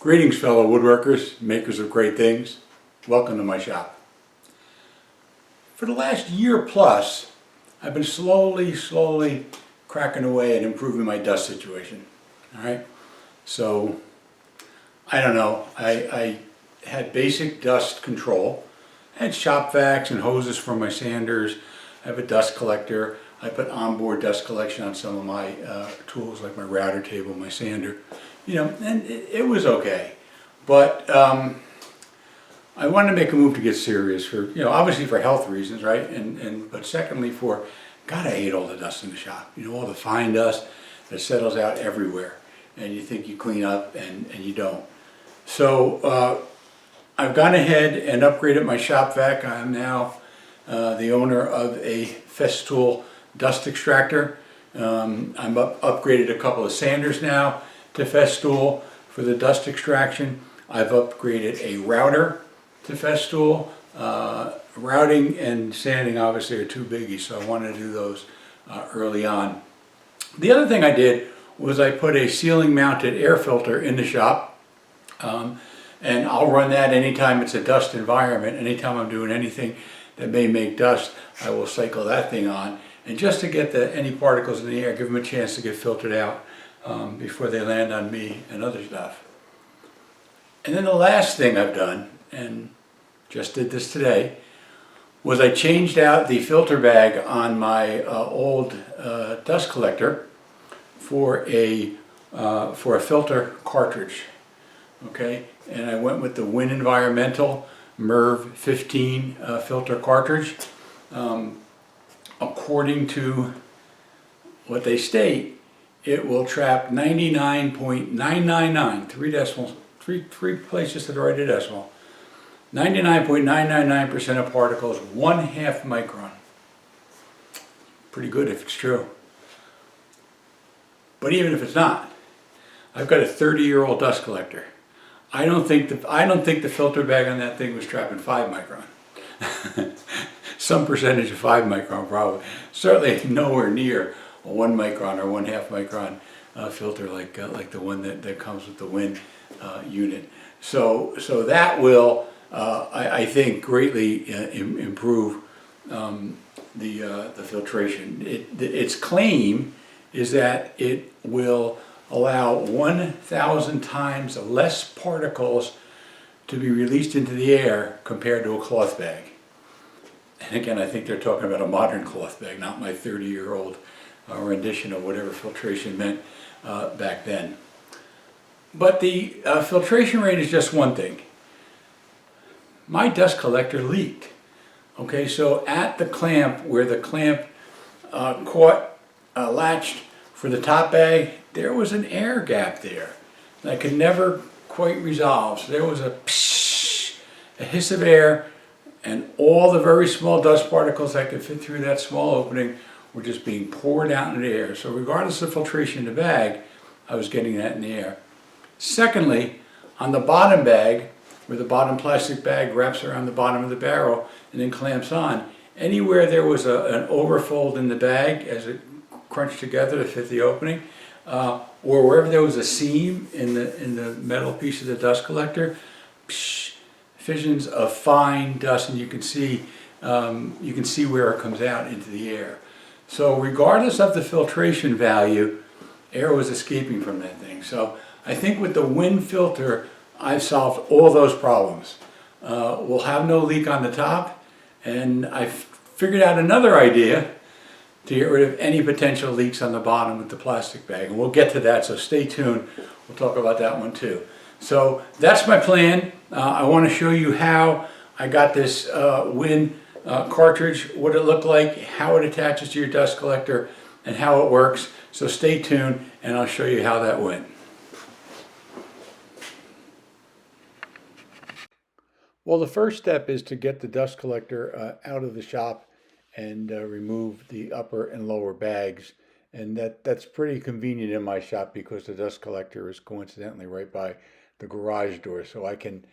Greetings, fellow woodworkers, makers of great things. Welcome to my shop. For the last year plus, I've been slowly cracking away at improving my dust situation. All right, so I don't know. I had basic dust control. I had shop vacs and hoses for my sanders. I have a dust collector. I put onboard dust collection on some of my tools, like my router table, my sander. You know, and it was okay. But I wanted to make a move to get serious for, obviously for health reasons, right? But secondly for, God, I hate all the dust in the shop. You know, all the fine dust that settles out everywhere. And you think you clean up and you don't. So I've gone ahead and upgraded my shop vac. I'm now the owner of a Festool dust extractor. I'm upgraded a couple of sanders now to Festool for the dust extraction. I've upgraded a router to Festool. Routing and sanding obviously are two biggies, so I wanted to do those early on. The other thing I did was I put a ceiling mounted air filter in the shop, and I'll run that anytime it's a dust environment. Anytime I'm doing anything that may make dust, I will cycle that thing on, and just to get any particles in the air, give them a chance to get filtered out before they land on me and other stuff. And then the last thing I've done, and just did this today, was I changed out the filter bag on my old dust collector for a filter cartridge. Okay, and I went with the Wynn MERV 15 filter cartridge. According to what they state, it will trap 99.999, three places to the right of decimal, 99.999% of particles, 1/2 micron. Pretty good if it's true. But even if it's not, I've got a 30-year-old dust collector. I don't think the filter bag on that thing was trapping 5 micron. Some percentage of 5 micron probably. Certainly nowhere near a 1 micron or 1/2 micron filter like the one that comes with the Wynn unit. So that will, I think, greatly improve the filtration. Its claim is that it will allow 1,000 times less particles to be released into the air compared to a cloth bag. And again, I think they're talking about a modern cloth bag, not my 30-year-old rendition of whatever filtration meant back then. But the filtration rate is just one thing. My dust collector leaked. Okay, so at the clamp, where the clamp latched for the top bag, there was an air gap there that I could never quite resolve. So there was a hiss of air, and all the very small dust particles that could fit through that small opening were just being poured out into the air. So regardless of filtration in the bag, I was getting that in the air. Secondly, on the bottom bag, where the bottom plastic bag wraps around the bottom of the barrel and then clamps on, anywhere there was an overfold in the bag as it crunched together to fit the opening, or wherever there was a seam in the metal piece of the dust collector, fissions of fine dust, and you can see where it comes out into the air. So regardless of the filtration value, air was escaping from that thing. So I think with the Wynn filter, I've solved all those problems. We'll have no leak on the top, and I've figured out another idea to get rid of any potential leaks on the bottom with the plastic bag. And we'll get to that, so stay tuned. We'll talk about that one too. So that's my plan. I want to show you how I got this Wynn cartridge, what it looked like, how it attaches to your dust collector, and how it works. So stay tuned, and I'll show you how that went. Well, the first step is to get the dust collector out of the shop and remove the upper and lower bags. And that's pretty convenient in my shop because the dust collector is coincidentally right by the garage door. So I can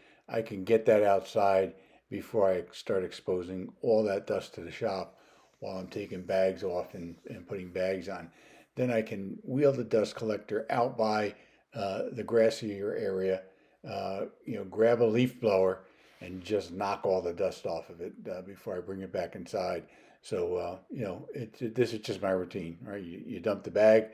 get that outside before I start exposing all that dust to the shop while I'm taking bags off and putting bags on. Then I can wheel the dust collector out by the grassier area grab a leaf blower and just knock all the dust off of it before I bring it back inside. So, this is just my routine, right? You dump the bag,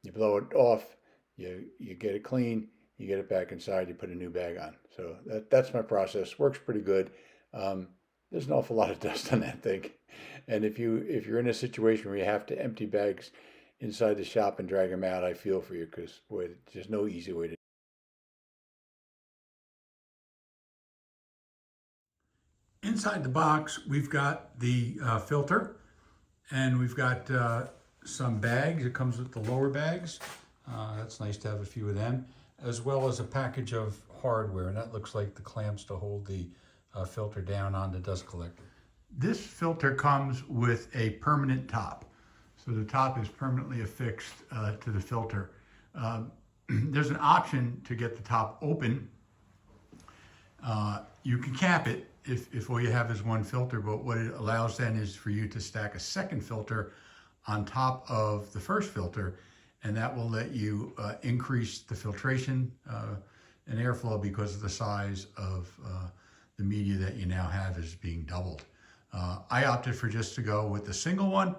you blow it off, you get it clean, you get it back inside, you put a new bag on. So that's my process. Works pretty good. There's an awful lot of dust on that thing, and if you're in a situation where you have to empty bags inside the shop and drag them out, I feel for you, because boy, there's no easy way to. Inside the box, we've got the filter, and we've got some bags. It comes with the lower bags. That's nice to have a few of them, as well as a package of hardware, and that looks like the clamps to hold the filter down on the dust collector. This filter comes with a permanent top. So the top is permanently affixed to the filter. There's an option to get the top open. You can cap it if all you have is one filter, but what it allows then is for you to stack a second filter on top of the first filter, and that will let you increase the filtration and airflow because of the size of the media that you now have is being doubled. I opted for just to go with the single one.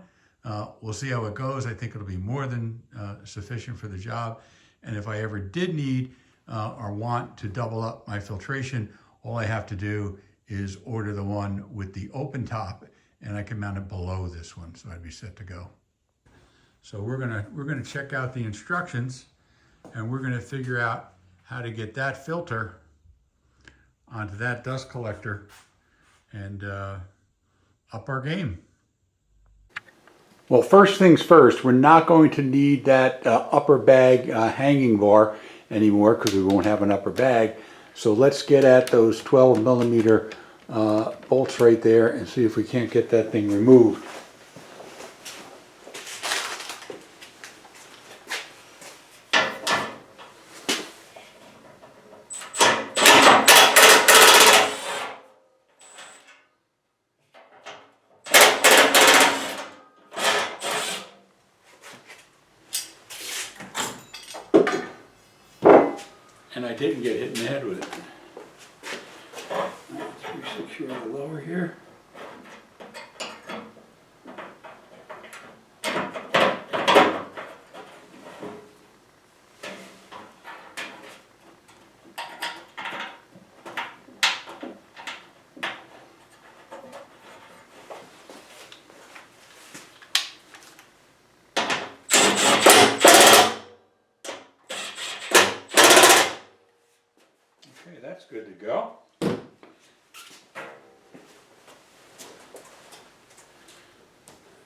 We'll see how it goes. I think it'll be more than sufficient for the job. And if I ever did need or want to double up my filtration, all I have to do is order the one with the open top, and I can mount it below this one, so I'd be set to go. So we're gonna check out the instructions, and we're gonna figure out how to get that filter onto that dust collector and up our game. Well, first things first, we're not going to need that upper bag hanging bar anymore, because we won't have an upper bag. So let's get at those 12 millimeter bolts right there and see if we can't get that thing removed. And I didn't get hit in the head with it. Let's secure the lower here. Okay, that's good to go.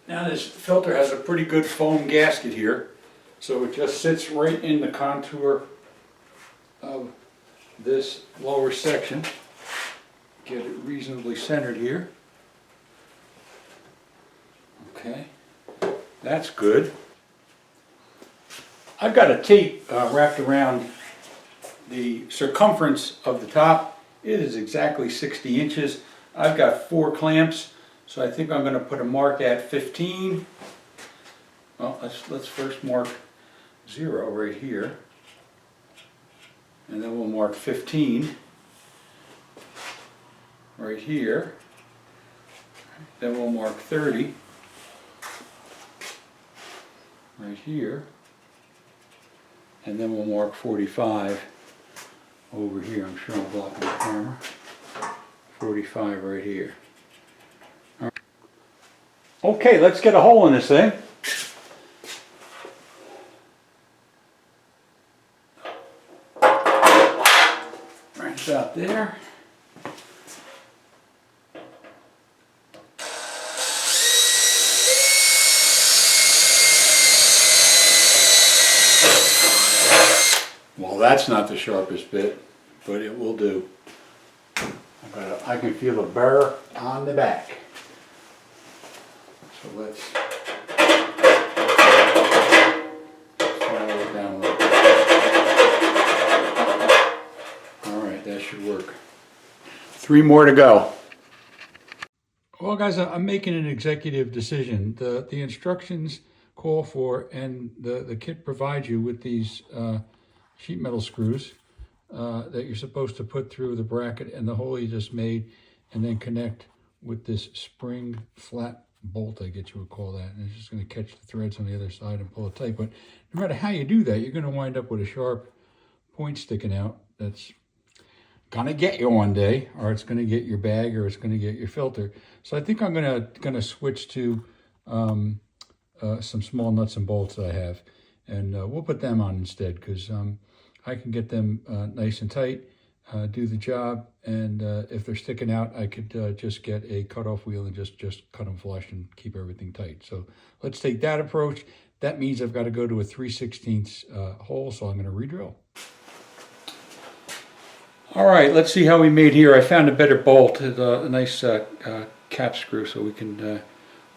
Now this filter has a pretty good foam gasket here, so it just sits right in the contour of this lower section. Get it reasonably centered here. Okay, that's good. I've got a tape wrapped around the circumference of the top. It is exactly 60 inches. I've got 4 clamps, so I think I'm going to put a mark at 15. Well, let's first mark 0 right here, and then we'll mark 15 right here. Then we'll mark 30 right here, and then we'll mark 45 over here. I'm sure I'm blocking the camera. 45 right here. All right. Okay, let's get a hole in this thing. Right about there. Well, that's not the sharpest bit, but it will do. I can feel a burr on the back. So let's follow it down a little bit. All right, that should work. 3 more to go. Well, guys, I'm making an executive decision. The instructions call for, and the kit provides you with these sheet metal screws. that you're supposed to put through the bracket and the hole you just made, and then connect with this spring flat bolt, I guess you would call that. And it's just going to catch the threads on the other side and pull it tight. But no matter how you do that, you're going to wind up with a sharp point sticking out that's going to get you one day, or it's going to get your bag, or it's going to get your filter. So I think I'm going to switch to some small nuts and bolts that I have, and we'll put them on instead, because I can get them nice and tight, do the job, and if they're sticking out, I could just get a cutoff wheel and just cut them flush and keep everything tight. So let's take that approach. That means I've got to go to a 3/16 hole, so I'm going to re-drill. All right, let's see how we made here. I found a better bolt, a nice cap screw, so we can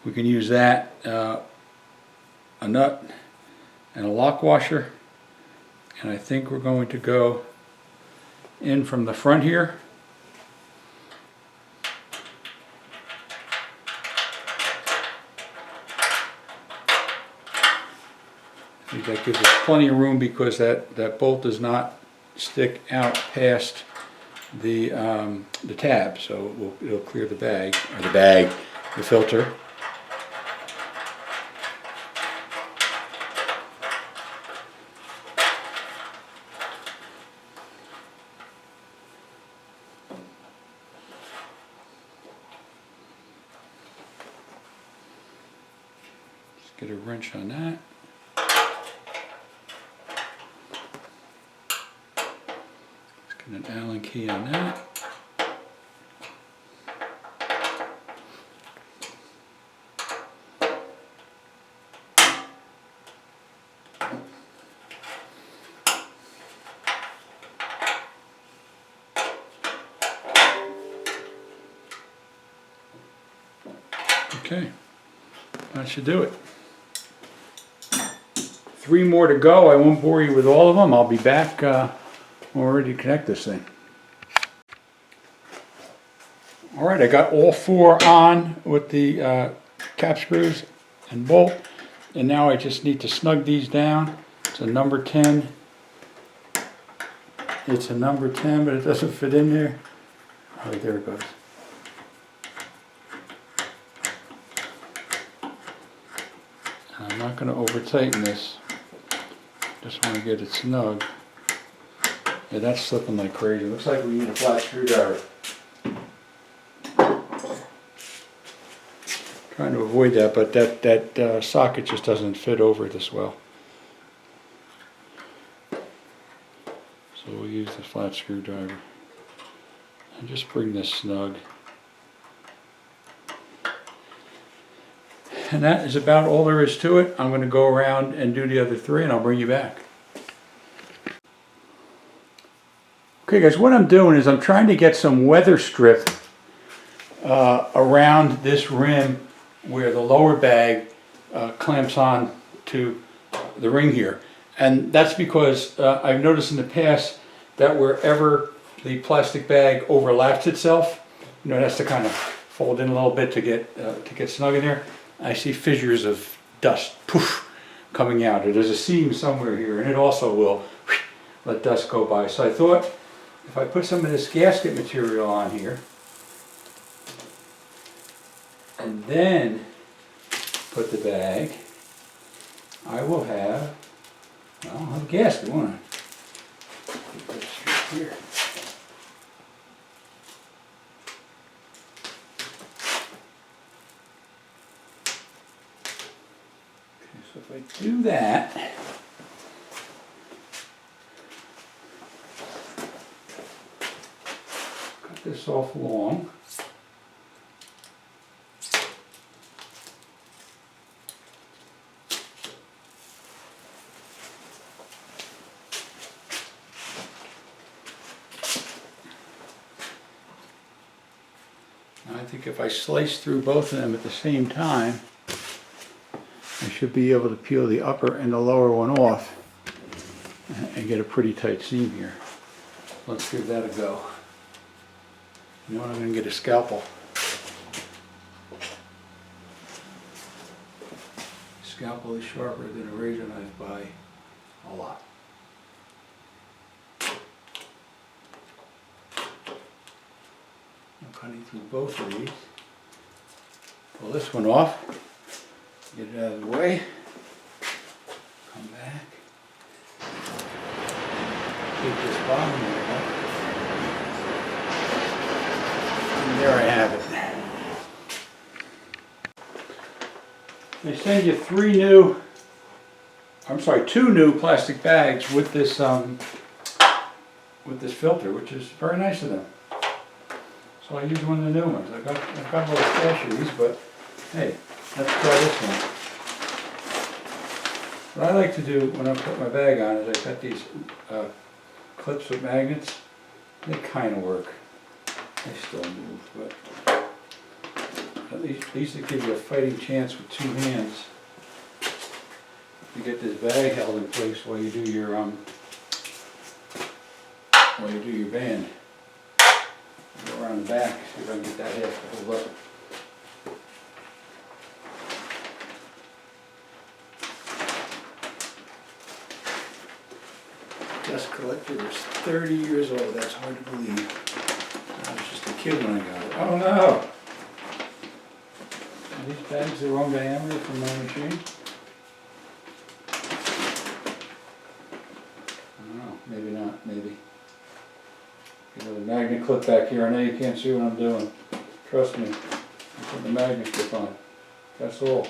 use that. A nut and a lock washer, and I think we're going to go in from the front here. I think that gives us plenty of room, because that bolt does not stick out past the tab, so it'll clear the bag, or the filter. Let's get a wrench on that. An Allen key on that. Okay, that should do it. 3 more to go. I won't bore you with all of them. I'll be back we're ready to connect this thing. All right, I got all 4 on with the cap screws and bolt, and now I just need to snug these down. It's a number 10. It's a number 10, but it doesn't fit in there. All right, there it goes. And I'm not going to over tighten this. Just want to get it snug. Yeah, that's slipping like crazy. Looks like we need a flat screwdriver. Trying to avoid that, but that socket just doesn't fit over this well. So we'll use the flat screwdriver and just bring this snug. And that is about all there is to it. I'm going to go around and do the other 3, and I'll bring you back. Okay guys, what I'm doing is I'm trying to get some weather strip around this rim where the lower bag clamps on to the ring here. And that's because I've noticed in the past that wherever the plastic bag overlaps itself, it has to kind of fold in a little bit to get snug in there. I see fissures of dust, poof, coming out. There's a seam somewhere here, and it also will let dust go by. So I thought, if I put some of this gasket material on here, and then put the bag, I will have, well, I'll have a gasket, won't I? Put this right here. Okay, so if I do that, this off long. Now I think if I slice through both of them at the same time, I should be able to peel the upper and the lower one off and get a pretty tight seam here. Let's give that a go. You know what, I'm going to get a scalpel. Scalpel is sharper than a razor knife by a lot. running through both of these. Pull this one off, get it out of the way, come back, take this bottom one off, and there I have it. They send you two new plastic bags with this filter, which is very nice of them. So I use one of the new ones. I've got a little stash of these, but hey, let's try this one. What I like to do when I put my bag on is I got these clips with magnets. They kind of work. They still move, but at least it gives you a fighting chance with two hands to get this bag held in place while you do your band. Go around the back, see if I can get that half to hold up. Dust collector is 30 years old. That's hard to believe. I was just a kid when I got it. Oh no! Are these bags the wrong diameter for my machine? I don't know. Maybe not. Maybe. Get another magnet clip back here. I know you can't see what I'm doing. Trust me. I'm putting the magnet clip on. That's all.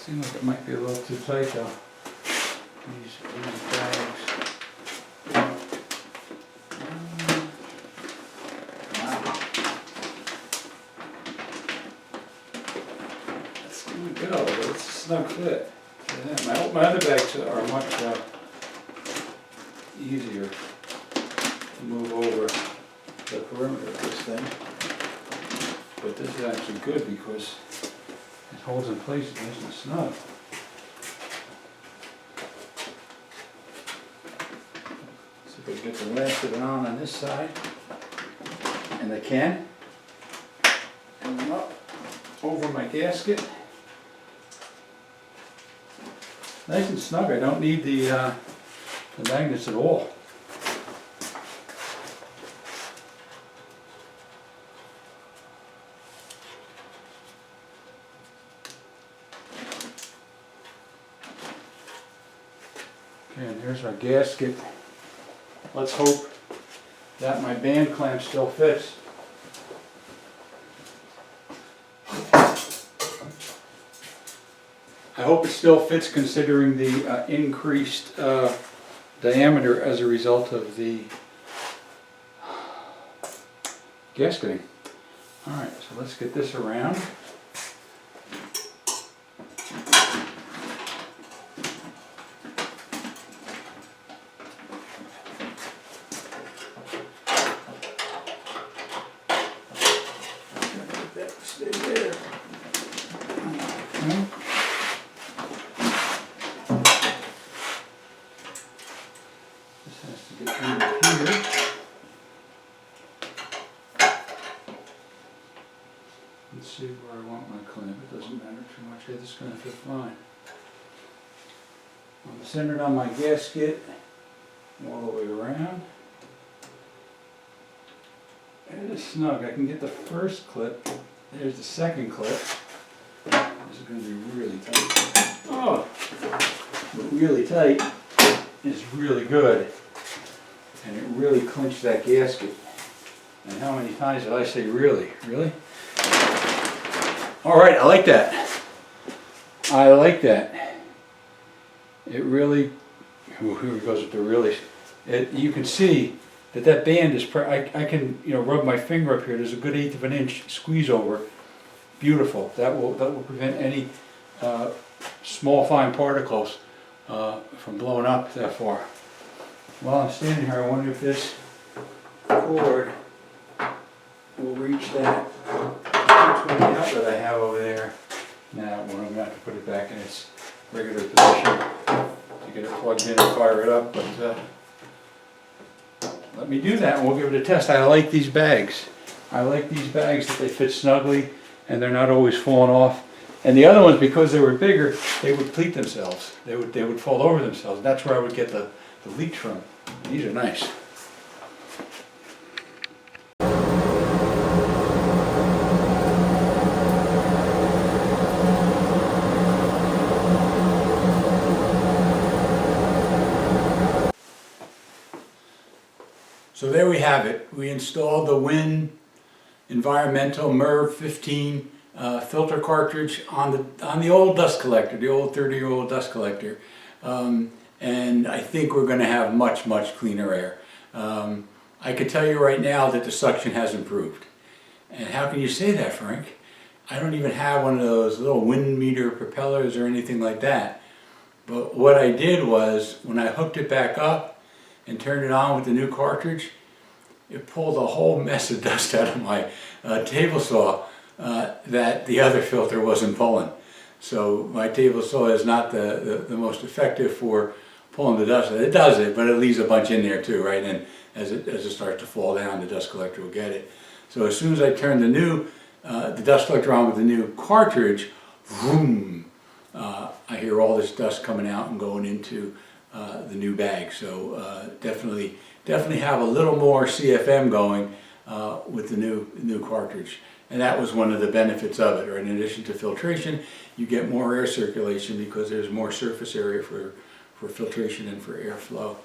Seems like it might be a little too tight though. These bags. Wow. That's doing good, but it's a snug fit. Yeah, my other bags are much easier to move over the perimeter of this thing. But this is actually good because it holds in place nice and snug. See if I can get the last of it on this side. And I can. And I'm up over my gasket. Nice and snug. I don't need the magnets at all. Okay, and here's our gasket. Let's hope that my band clamp still fits. I hope it still fits considering the increased diameter as a result of the gasketing. Alright, so let's get this around. Let that stay there. Okay. Get under here. Let's see where I want my clamp. It doesn't matter too much. This is going to fit fine. I'm centered on my gasket all the way around. It is snug. I can get the first clip. There's the second clip. This is going to be really tight. Oh, but really tight is really good. And it really clinched that gasket. And how many times did I say really? Really? Alright, I like that. I like that. It really, here it goes with the really. You can see that band is, I can rub my finger up here. There's a good 1/8 of an inch squeeze over. Beautiful. That will prevent any small fine particles from blowing up that far. While I'm standing here, I wonder if this cord will reach that 220 outlet I have over there. Now, well, I'm going to have to put it back in its regular position to get it plugged in and fire it up. But let me do that and we'll give it a test. I like these bags. I like these bags that they fit snugly and they're not always falling off. And the other ones, because they were bigger, they would pleat themselves. They would fall over themselves. And that's where I would get the leaks from. These are nice. have it. We installed the Wynn Environmental MERV 15 filter cartridge on the old dust collector, the old 30-year-old dust collector. And I think we're going to have much, much cleaner air. I can tell you right now that the suction has improved. And how can you say that, Frank? I don't even have one of those little wind meter propellers or anything like that. But what I did was, when I hooked it back up and turned it on with the new cartridge, it pulled a whole mess of dust out of my table saw that the other filter wasn't pulling. So my table saw is not the most effective for pulling the dust. It does it, but it leaves a bunch in there too, right? And as it starts to fall down, the dust collector will get it. So as soon as I turn the dust collector on with the new cartridge, vroom, I hear all this dust coming out and going into the new bag. So definitely have a little more CFM going with the new cartridge. And that was one of the benefits of it. Right? In addition to filtration, you get more air circulation because there's more surface area for filtration and for airflow.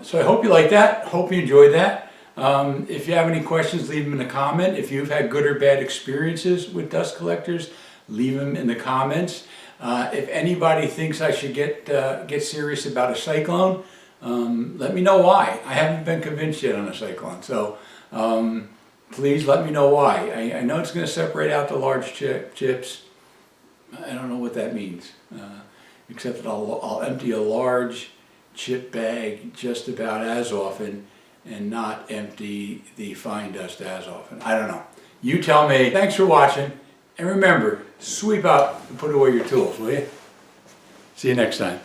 So I hope you like that. Hope you enjoyed that. If you have any questions, leave them in a comment. If you've had good or bad experiences with dust collectors, leave them in the comments. If anybody thinks I should get serious about a cyclone, let me know why. I haven't been convinced yet on a cyclone, so please let me know why. I know it's going to separate out the large chips. I don't know what that means, except that I'll empty a large chip bag just about as often and not empty the fine dust as often. I don't know. You tell me. Thanks for watching. And remember, sweep up and put away your tools, will you? See you next time.